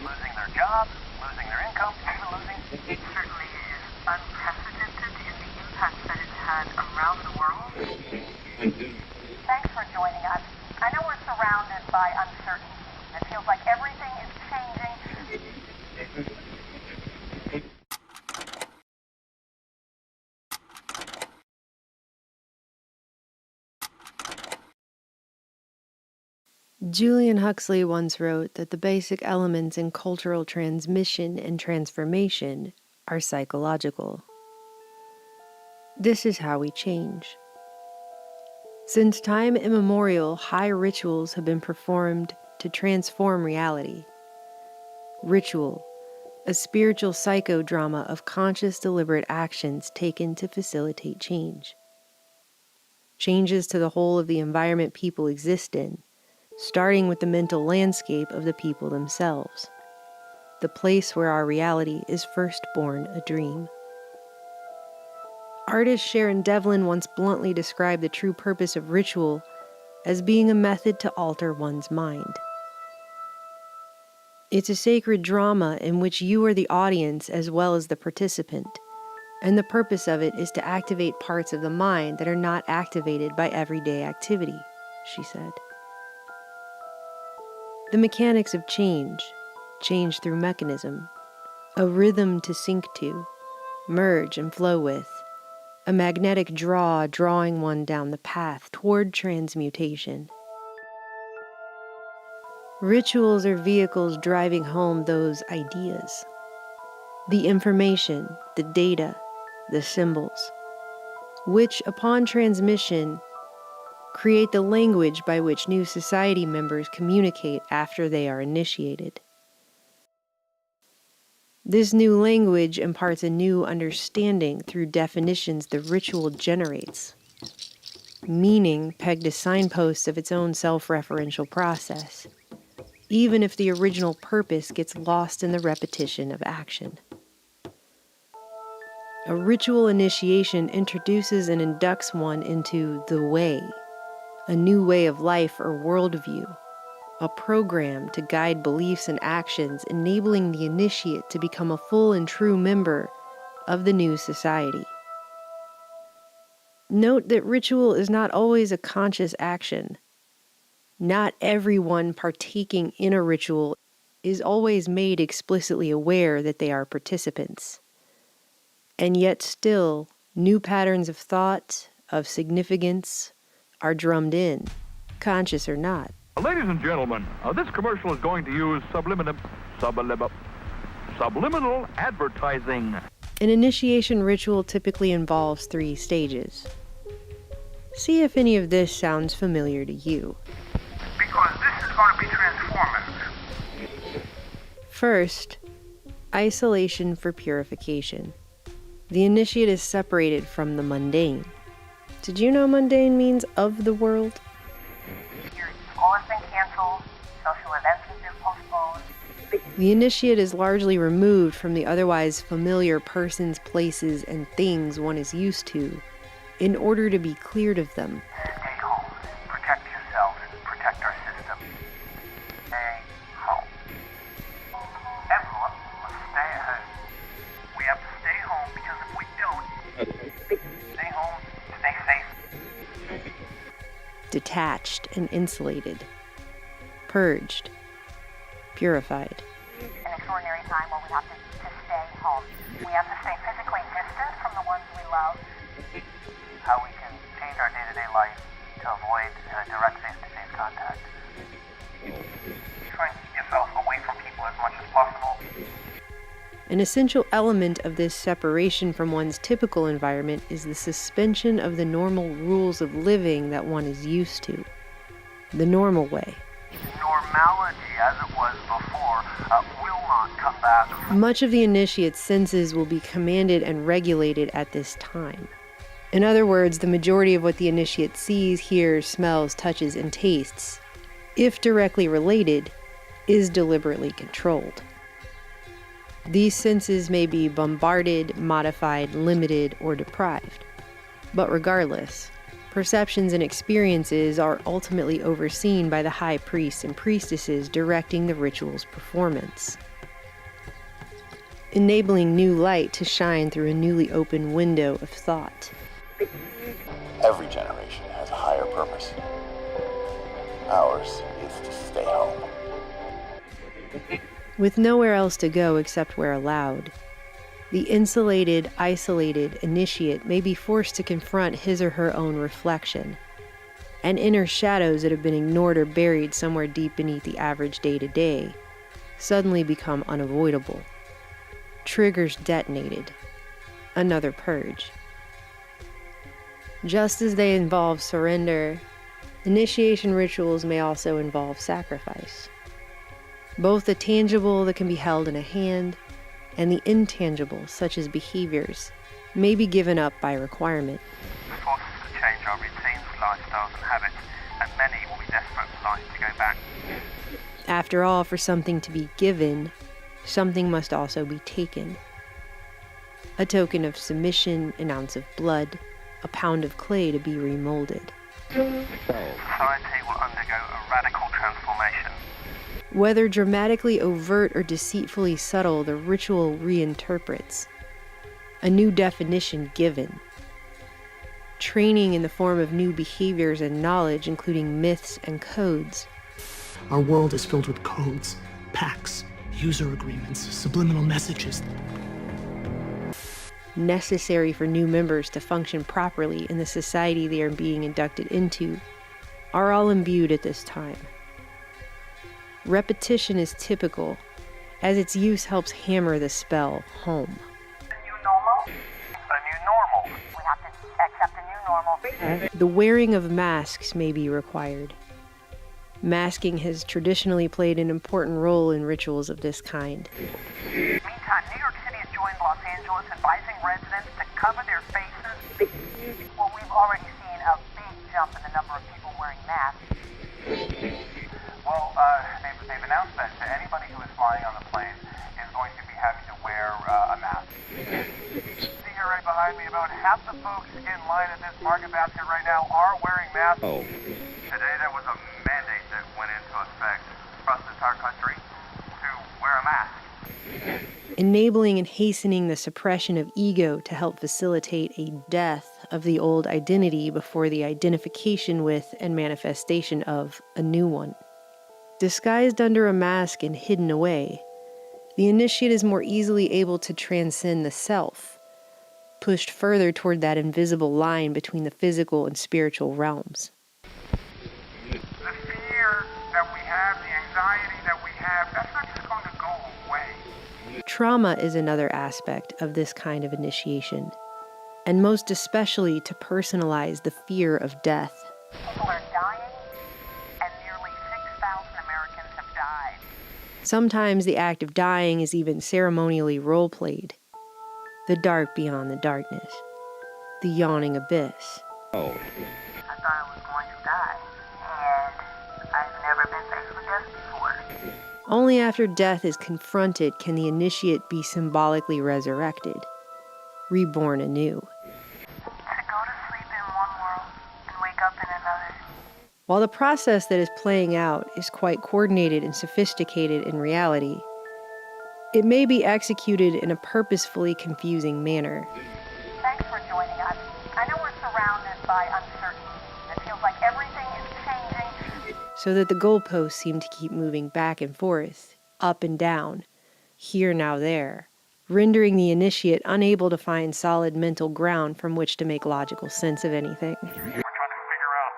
Losing their jobs, losing their income, even losing... It certainly is unprecedented in the impact that it's had around the world. Thanks for joining us. I know we're surrounded by uncertainty. It feels like everything is changing. Julian Huxley once wrote that the basic elements in cultural transmission and transformation are psychological. This is how we change. Since time immemorial, high rituals have been performed to transform reality. Ritual, a spiritual psychodrama of conscious, deliberate actions taken to facilitate change. Changes to the whole of the environment people exist in, starting with the mental landscape of the people themselves, the place where our reality is first born a dream. Artist Sharon Devlin once bluntly described the true purpose of ritual as being a method to alter one's mind. It's a sacred drama in which you are the audience as well as the participant, and the purpose of it is to activate parts of the mind that are not activated by everyday activity, she said. The mechanics of change through mechanism, a rhythm to sync to, merge and flow with, a magnetic draw drawing one down the path toward transmutation. Rituals are vehicles driving home those ideas. The information, the data, the symbols, which upon transmission create the language by which new society members communicate after they are initiated. This new language imparts a new understanding through definitions the ritual generates, meaning pegged to signposts of its own self-referential process, even if the original purpose gets lost in the repetition of action. A ritual initiation introduces and inducts one into the way, a new way of life or worldview, a program to guide beliefs and actions, enabling the initiate to become a full and true member of the new society. Note that ritual is not always a conscious action. Not everyone partaking in a ritual is always made explicitly aware that they are participants. And yet still, new patterns of thought, of significance, are drummed in, conscious or not. Ladies and gentlemen, this commercial is going to use subliminal advertising. An initiation ritual typically involves 3 stages. See if any of this sounds familiar to you. Because this is going to be transformative. First, isolation for purification. The initiate is separated from the mundane. Did you know mundane means of the world? Your school has been canceled, social events have been postponed. The initiate is largely removed from the otherwise familiar persons, places, and things one is used to, in order to be cleared of them. Stay home. Protect yourselves. Protect our system. Stay home. Everyone must stay at home. We have to stay home because if we don't, stay home, stay safe. Detached and insulated. Purged. Purified. An extraordinary time when we have to stay home. We have to stay physically distant from the ones we love. How we can change our day-to-day life to avoid direct face-to-face contact. Try and keep yourself away from people as much as possible. An essential element of this separation from one's typical environment is the suspension of the normal rules of living that one is used to. The normal way. Normality, as it was before, will not come back. Much of the initiate's senses will be commanded and regulated at this time. In other words, the majority of what the initiate sees, hears, smells, touches, and tastes, if directly related, is deliberately controlled. These senses may be bombarded, modified, limited, or deprived. But regardless, perceptions and experiences are ultimately overseen by the high priests and priestesses directing the ritual's performance, enabling new light to shine through a newly opened window of thought. Every generation has a higher purpose. Ours is to stay home. With nowhere else to go except where allowed, the insulated, isolated initiate may be forced to confront his or her own reflection, and inner shadows that have been ignored or buried somewhere deep beneath the average day-to-day suddenly become unavoidable. Triggers detonated. Another purge. Just as they involve surrender, initiation rituals may also involve sacrifice. Both the tangible that can be held in a hand and the intangible, such as behaviors, may be given up by requirement. This forces us to change our routines, lifestyles and habits, and many will be desperate for life to go back. After all, for something to be given, something must also be taken. A token of submission, an ounce of blood, a pound of clay to be remolded. Society will undergo a radical transformation. Whether dramatically overt or deceitfully subtle, the ritual reinterprets. A new definition given. Training in the form of new behaviors and knowledge, including myths and codes. Our world is filled with codes, pacts, user agreements, subliminal messages. Necessary for new members to function properly in the society they are being inducted into, are all imbued at this time. Repetition is typical, as its use helps hammer the spell home. The new normal? A new normal. We have to accept a new normal. The wearing of masks may be required. Masking has traditionally played an important role in rituals of this kind. Meantime, New York City has joined Los Angeles, advising residents to cover their faces. Well, we've already seen a big jump in the number of people wearing masks. Well, they've announced that anybody who is flying on the plane is going to be having to wear a mask. See here right behind me, about half the folks in line at this market basket right now are wearing masks. Today there was a mandate that went into effect across the entire country to wear a mask. Enabling and hastening the suppression of ego to help facilitate a death of the old identity before the identification with and manifestation of a new one. Disguised under a mask and hidden away, the initiate is more easily able to transcend the self, pushed further toward that invisible line between the physical and spiritual realms. The fear that we have, the anxiety that we have, that's not just going to go away. Trauma is another aspect of this kind of initiation, and most especially to personalize the fear of death. People are dying, and nearly 6,000 Americans have died. Sometimes the act of dying is even ceremonially role-played. The dark beyond the darkness. The yawning abyss. I thought I was going to die, and I've never been faced with death before. Only after death is confronted can the initiate be symbolically resurrected, reborn anew. To go to sleep in one world and wake up in another. While the process that is playing out is quite coordinated and sophisticated in reality, it may be executed in a purposefully confusing manner. Thanks for joining us. I know we're surrounded by uncertainty. It feels like everything is changing. So that the goalposts seem to keep moving back and forth, up and down, here now there, rendering the initiate unable to find solid mental ground from which to make logical sense of anything. We're trying to figure out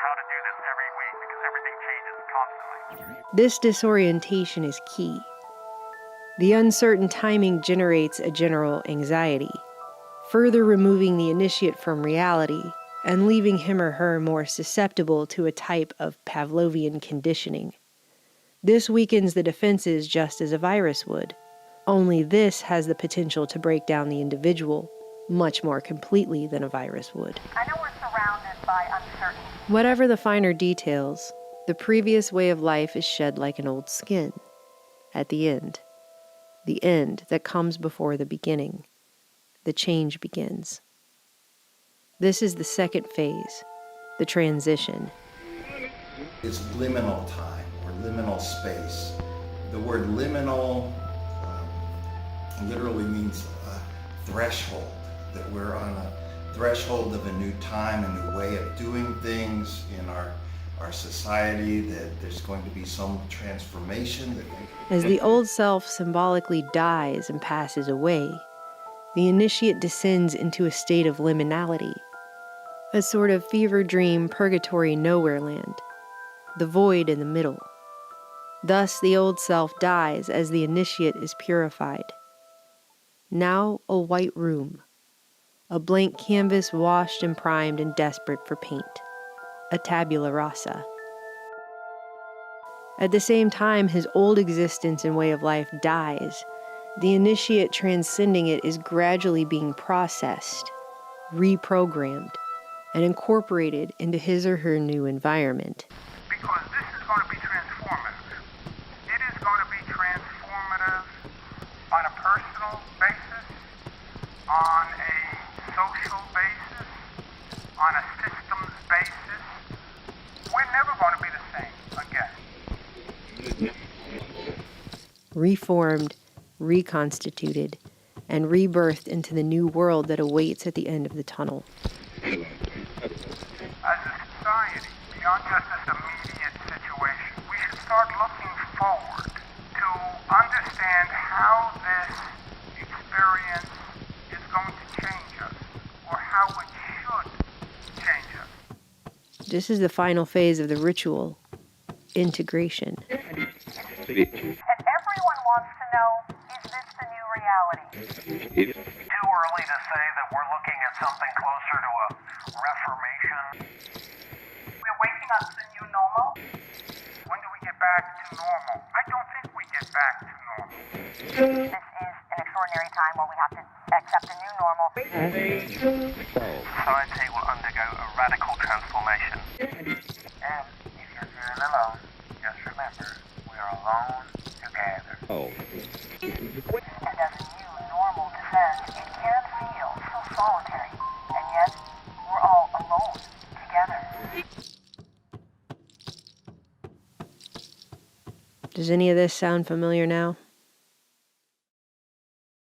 how to do this every week because everything changes constantly. This disorientation is key. The uncertain timing generates a general anxiety, further removing the initiate from reality and leaving him or her more susceptible to a type of Pavlovian conditioning. This weakens the defenses just as a virus would, only this has the potential to break down the individual much more completely than a virus would. I know we're surrounded by uncertainty. Whatever the finer details, the previous way of life is shed like an old skin. At the end that comes before the beginning, the change begins. This is the second phase, the transition. It's liminal time or liminal space. The word liminal literally means threshold, that we're on a threshold of a new time, a new way of doing things in our society, that there's going to be some transformation. As the old self symbolically dies and passes away, the initiate descends into a state of liminality, a sort of fever dream purgatory nowhere land, the void in the middle. Thus the old self dies as the initiate is purified. Now a white room, a blank canvas washed and primed and desperate for paint, a tabula rasa. At the same time his old existence and way of life dies, the initiate transcending it is gradually being processed, reprogrammed, and incorporated into his or her new environment. Because this is going to be transformative. It is going to be transformative on a personal basis, on a social basis, on a systems basis. We're never going to be the same again. Reformed, reconstituted, and rebirthed into the new world that awaits at the end of the tunnel. As a society, beyond just this immediate situation, we should start looking forward to understand how this experience is going to change us, or how it should change us. This is the final phase of the ritual, integration. And everyone wants to know, is this the new reality? It's too early to say that we're looking at something closer to a reformation. We're waking up to the new normal. When do we get back to normal? I don't think we get back to normal. This is an extraordinary time where we have to accept a new normal. Society will undergo a radical transformation. And if you're feeling alone, just remember, we are alone together. And as a new normal descends, it can feel so solitary, and yet we're all alone together. Does any of this sound familiar now?